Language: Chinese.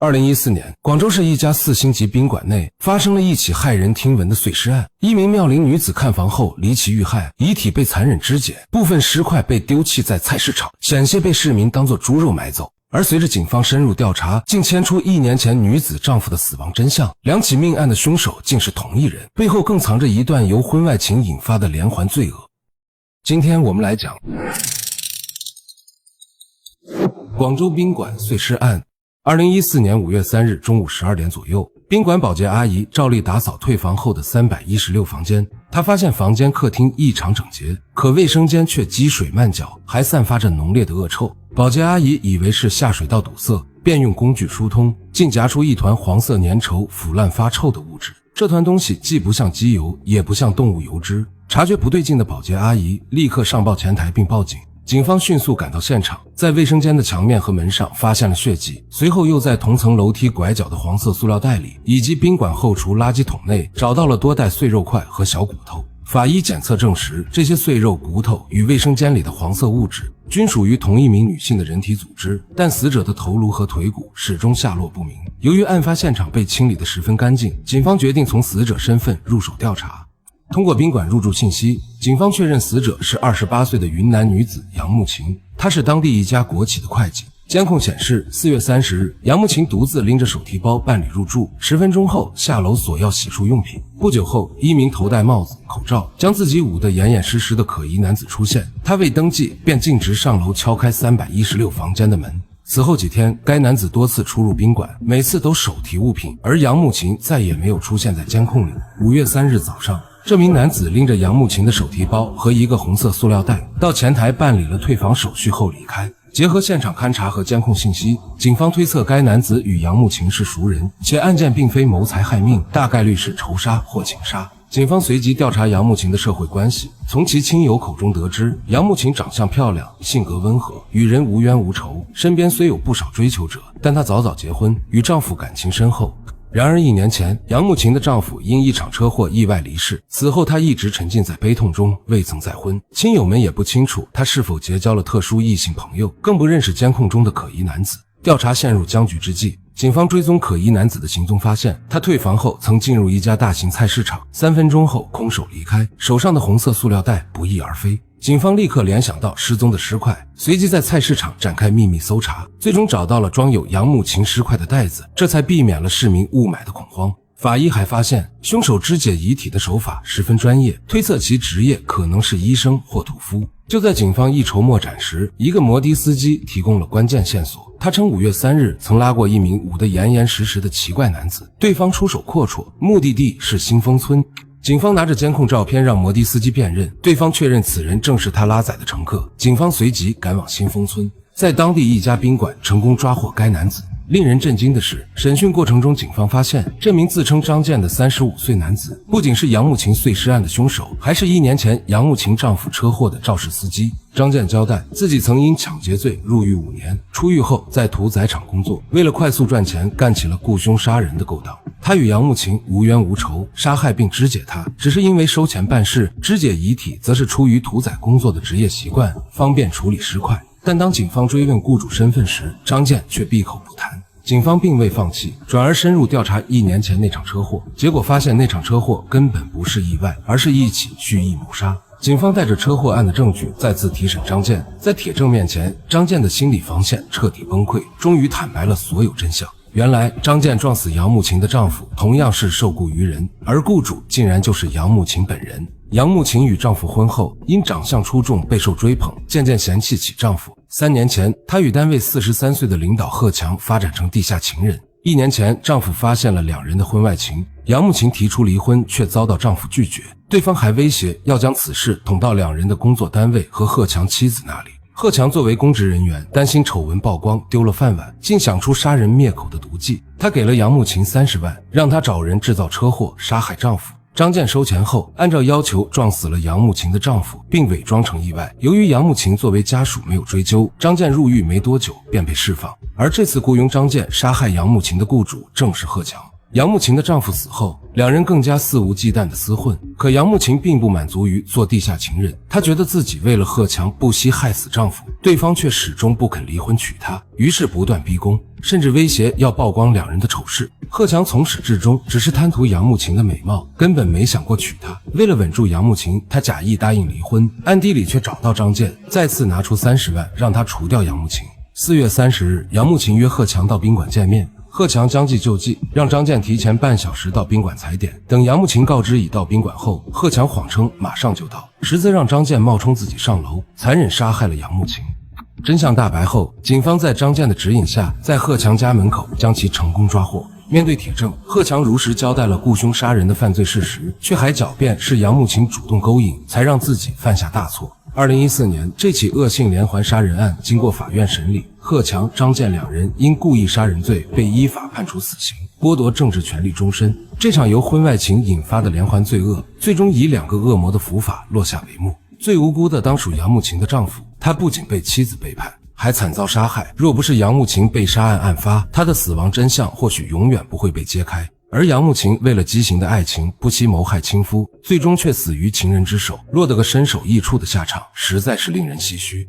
2014年，廣州市一家4星級賓館內發生了一起駭人聽聞的碎屍案。一名妙齡女子看房後離奇遇害，遺體被殘忍肢解，部分屍塊被丟棄在菜市場，險些被市民當作豬肉買走。而隨着警方深入調查，竟牽出1年前女子丈夫的死亡真相。2起命案的兇手竟是同一人，背後更藏着一段由婚外情引發的連環罪惡。今天我們來講廣州賓館碎屍案。2014年5月3日中午12點左右，賓館保潔阿姨照例打掃退房後的316房間，她發現房間客廳異常整潔，可衛生間卻積水漫腳，還散發着濃烈的惡臭。保潔阿姨以為是下水道堵塞，便用工具疏通，竟夾出一團黃色粘稠腐爛發臭的物質。這團東西既不像機油，也不像動物油脂。察覺不對勁的保潔阿姨立刻上報前台並報警。警方迅速趕到現場，在衛生間的牆面和門上發現了血跡，隨後又在同層樓梯拐角的黃色塑料袋裡以及賓館後廚垃圾桶內找到了多袋碎肉塊和小骨頭。法醫檢測證實，這些碎肉、骨頭與衛生間裡的黃色物質均屬於同一名女性的人體組織，但死者的頭顱和腿骨始終下落不明。由於案發現場被清理得十分乾淨，警方決定從死者身份入手調查。通過賓館入住信息，警方確認死者是28歲的雲南女子楊慕琴，她是當地一家國企的會計。監控顯示，4月30日，楊慕琴獨自拎着手提包辦理入住，10分鐘後下樓索要洗漱用品。不久後，一名头戴帽子、口罩，将自己捂得严严實實的可疑男子出現，他未登記便徑直上樓敲開316房間的門。此後幾天，該男子多次出入賓館，每次都手提物品，而杨慕琴再也沒有出現在監控裡。5月3日早上，這名男子拎着楊慕琴的手提包和一個紅色塑料袋，到前台辦理了退房手續後離開。結合現場勘查和監控信息，警方推測該男子與楊慕琴是熟人，且案件並非謀財害命，大概率是仇殺或情殺。警方隨即調查楊慕琴的社會關係，從其親友口中得知，楊慕琴長相漂亮，性格溫和，與人無冤無仇，身邊雖有不少追求者，但她早早結婚，與丈夫感情深厚。然而1年前，楊慕琴的丈夫因一場車禍意外離世，此後她一直沉浸在悲痛中，未曾再婚。親友們也不清楚她是否結交了特殊異性朋友，更不認識監控中的可疑男子。調查陷入僵局之際，警方追蹤可疑男子的行蹤，發現他退房後曾進入一家大型菜市場，3分鐘後空手離開，手上的紅色塑料袋不翼而飛。警方立刻聯想到失蹤的屍塊，隨即在菜市場展開秘密搜查，最終找到了裝有楊慕琴屍塊的袋子，這才避免了市民誤買的恐慌。法醫還發現，兇手肢解遺體的手法十分專業，推測其職業可能是醫生或屠夫。就在警方一籌莫展時，一個摩的司機提供了關鍵線索。他稱5月3日曾拉過一名捂得嚴嚴實實的奇怪男子，對方出手闊綽，目的地是新豐村。警方拿着監控照片讓摩的司機辨認，對方確認此人正是他拉載的乘客。警方隨即趕往新豐村，在當地一家賓館成功抓獲該男子。令人震驚的是，審訊過程中，警方發現這名自稱張健的35歲男子，不僅是楊慕琴碎屍案的兇手，還是1年前楊慕琴丈夫車禍的肇事司機。張健交代，自己曾因搶劫罪入獄5年，出獄後在屠宰場工作，為了快速賺錢，幹起了雇凶殺人的勾當。他與楊慕琴無冤無仇，殺害並肢解她，只是因為收錢辦事，肢解遺體則是出於屠宰工作的職業習慣，方便處理屍塊。但當警方追問雇主身份時，張健卻閉口不談。警方並未放棄，轉而深入調查1年前那場車禍，結果發現那場車禍根本不是意外，而是一起蓄意謀殺。警方帶着車禍案的證據再次提審張健，在鐵證面前，張健的心理防線徹底崩潰，終於坦白了所有真相。原來張健撞死楊慕琴的丈夫同樣是受雇於人，而雇主竟然就是楊慕琴本人。杨慕琴与丈夫婚後，因長相出众備受追捧，漸漸嫌弃起丈夫。3年前，她與單位43歲的領導賀強發展成地下情人。1年前，丈夫發現了2人的婚外情，楊慕琴提出離婚，卻遭到丈夫拒絕，對方還威脅要將此事捅到2人的工作單位和賀強妻子那裡。賀強作為公職人員，擔心醜聞曝光丟了飯碗，竟想出殺人滅口的毒計。他給了楊慕琴30萬，讓她找人制造車禍殺害丈夫。張健收錢後，按照要求撞死了楊慕琴的丈夫，並偽裝成意外。由於楊慕琴作為家屬没有追究，張健入獄沒多久便被釋放。而這次雇傭張健殺害楊慕琴的雇主正是賀強。楊慕琴的丈夫死後，兩人更加肆無忌惮的廝混。可楊慕琴并不滿足於做地下情人，她覺得自己為了賀強不惜害死丈夫，對方卻始終不肯離婚娶她，於是不斷逼宮，甚至威脅要曝光兩人的醜事。賀強從始至終只是貪圖楊慕琴的美貌，根本沒想過娶她。為了穩住楊慕琴，他假意答應離婚，暗地裡卻找到張健，再次拿出30萬讓他除掉楊慕琴。4月30日，楊慕琴約賀強到賓館見面。賀強將計就計，讓張健提前半小時到賓館踩點。等楊慕琴告知已到賓館後，賀強謊稱馬上就到，實則讓張健冒充自己上樓，殘忍殺害了楊慕琴。真相大白後，警方在張健的指引下，在賀強家門口將其成功抓獲。面對鐵證，賀強如實交代了雇凶殺人的犯罪事實，卻還狡辯是楊慕琴主動勾引，才讓自己犯下大錯。2014年，這起惡性連環殺人案經過法院審理，賀強、張健兩人因故意殺人罪被依法判處死刑，剝奪政治權利終身。這場由婚外情引發的連環罪惡，最終以2個惡魔的伏法落下帷幕。最無辜的當屬楊慕琴的丈夫，他不僅被妻子背叛，還慘遭殺害。若不是楊慕琴被殺案案發，他的死亡真相或許永遠不會被揭開。而楊慕琴為了畸形的愛情，不惜謀害親夫，最終卻死於情人之手，落得個身首異處的下場，實在是令人唏噓。